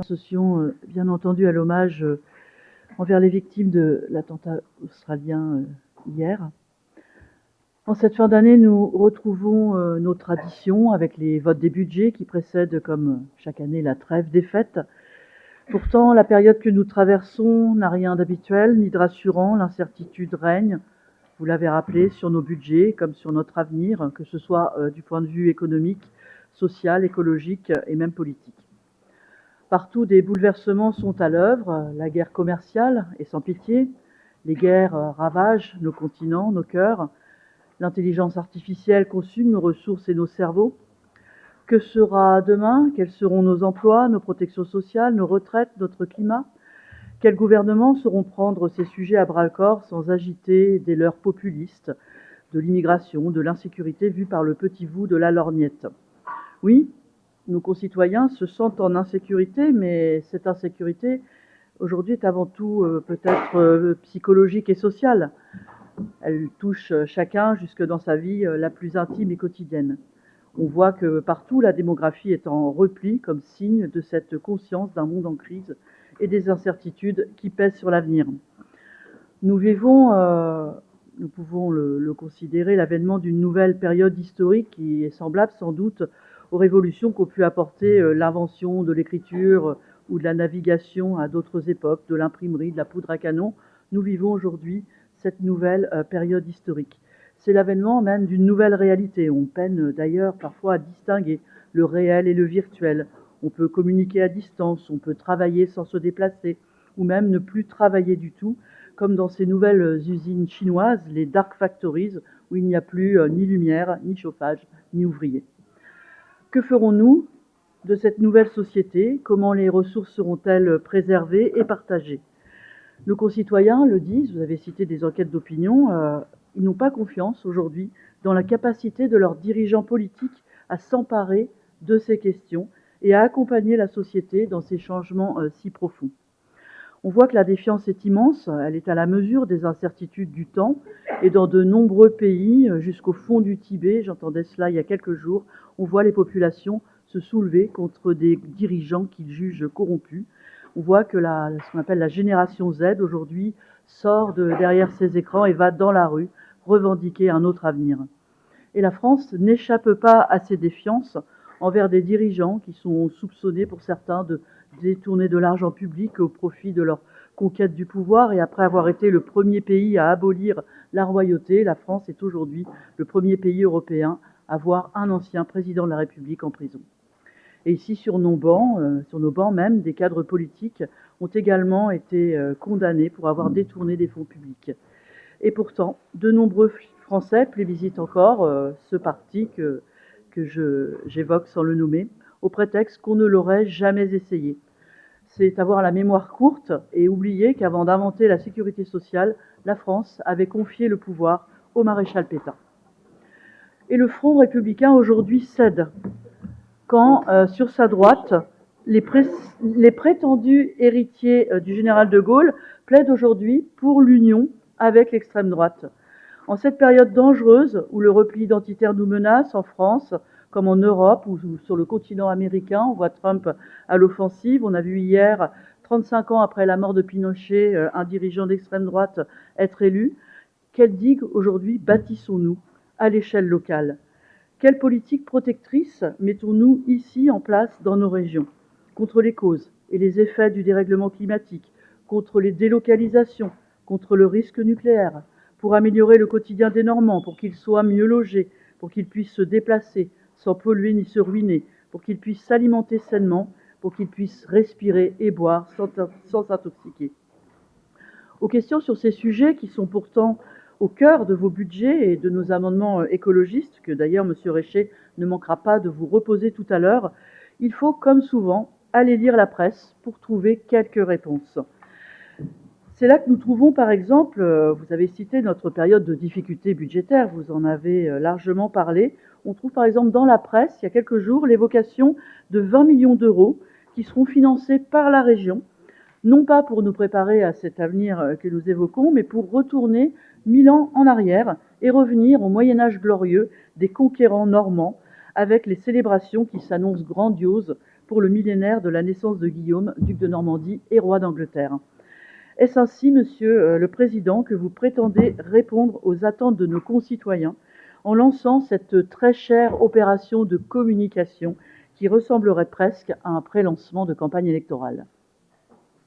Associons bien entendu à l'hommage envers les victimes de l'attentat australien hier. En cette fin d'année, nous retrouvons nos traditions avec les votes des budgets qui précèdent, comme chaque année, la trêve des fêtes. Pourtant, la période que nous traversons n'a rien d'habituel ni de rassurant. L'incertitude règne, vous l'avez rappelé, sur nos budgets comme sur notre avenir, que ce soit du point de vue économique, social, écologique et même politique. Partout, des bouleversements sont à l'œuvre. La guerre commerciale est sans pitié. Les guerres ravagent nos continents, nos cœurs. L'intelligence artificielle consume nos ressources et nos cerveaux. Que sera demain? Quels seront nos emplois, nos protections sociales, nos retraites, notre climat? Quels gouvernements sauront prendre ces sujets à bras-le-corps sans agiter des leurs populistes, de l'immigration, de l'insécurité vue par le petit bout de la lorgnette? Oui, nos concitoyens se sentent en insécurité, mais cette insécurité, aujourd'hui, est avant tout peut-être psychologique et sociale. Elle touche chacun jusque dans sa vie la plus intime et quotidienne. On voit que partout, la démographie est en repli comme signe de cette conscience d'un monde en crise et des incertitudes qui pèsent sur l'avenir. Nous vivons, nous pouvons le considérer, l'avènement d'une nouvelle période historique qui est semblable sans doute aux révolutions qu'ont pu apporter l'invention de l'écriture ou de la navigation à d'autres époques, de l'imprimerie, de la poudre à canon. Nous vivons aujourd'hui cette nouvelle période historique. C'est l'avènement même d'une nouvelle réalité. On peine d'ailleurs parfois à distinguer le réel et le virtuel. On peut communiquer à distance, on peut travailler sans se déplacer, ou même ne plus travailler du tout, comme dans ces nouvelles usines chinoises, les dark factories, où il n'y a plus ni lumière, ni chauffage, ni ouvriers. Que ferons-nous de cette nouvelle société? Comment les ressources seront-elles préservées et partagées? Nos concitoyens le disent, vous avez cité des enquêtes d'opinion, ils n'ont pas confiance aujourd'hui dans la capacité de leurs dirigeants politiques à s'emparer de ces questions et à accompagner la société dans ces changements si profonds. On voit que la défiance est immense, elle est à la mesure des incertitudes du temps, et dans de nombreux pays, jusqu'au fond du Tibet, j'entendais cela il y a quelques jours, on voit les populations se soulever contre des dirigeants qu'ils jugent corrompus. On voit que ce qu'on appelle la génération Z aujourd'hui sort de derrière ses écrans et va dans la rue revendiquer un autre avenir. Et la France n'échappe pas à ces défiances envers des dirigeants qui sont soupçonnés pour certains de détourner de l'argent public au profit de leur conquête du pouvoir. Et après avoir été le premier pays à abolir la royauté, la France est aujourd'hui le premier pays européen à voir un ancien président de la République en prison. Et ici, sur nos bancs même, des cadres politiques ont également été condamnés pour avoir détourné des fonds publics. Et pourtant, de nombreux Français plébiscitent encore ce parti que j'évoque sans le nommer, au prétexte qu'on ne l'aurait jamais essayé. C'est avoir la mémoire courte et oublier qu'avant d'inventer la sécurité sociale, la France avait confié le pouvoir au maréchal Pétain. Et le Front républicain aujourd'hui cède quand, sur sa droite, les prétendus héritiers du général de Gaulle plaident aujourd'hui pour l'union avec l'extrême droite. En cette période dangereuse où le repli identitaire nous menace, en France comme en Europe ou sur le continent américain, on voit Trump à l'offensive. On a vu hier, 35 ans après la mort de Pinochet, un dirigeant d'extrême droite être élu. Quelle digue aujourd'hui bâtissons-nous à l'échelle locale? Quelle politique protectrice mettons-nous ici en place dans nos régions contre les causes et les effets du dérèglement climatique, contre les délocalisations, contre le risque nucléaire, pour améliorer le quotidien des Normands, pour qu'ils soient mieux logés, pour qu'ils puissent se déplacer sans polluer ni se ruiner, pour qu'ils puissent s'alimenter sainement, pour qu'ils puissent respirer et boire sans s'intoxiquer. Aux questions sur ces sujets qui sont pourtant au cœur de vos budgets et de nos amendements écologistes, que d'ailleurs M. Reichet ne manquera pas de vous reposer tout à l'heure, il faut, comme souvent, aller lire la presse pour trouver quelques réponses. C'est là que nous trouvons, par exemple, vous avez cité notre période de difficultés budgétaires, vous en avez largement parlé. On trouve par exemple dans la presse, il y a quelques jours, l'évocation de 20 millions d'euros qui seront financés par la région, non pas pour nous préparer à cet avenir que nous évoquons, mais pour retourner 1000 ans en arrière et revenir au Moyen-Âge glorieux des conquérants normands, avec les célébrations qui s'annoncent grandioses pour le millénaire de la naissance de Guillaume, duc de Normandie et roi d'Angleterre. Est-ce ainsi, Monsieur le Président, que vous prétendez répondre aux attentes de nos concitoyens en lançant cette très chère opération de communication qui ressemblerait presque à un pré-lancement de campagne électorale ?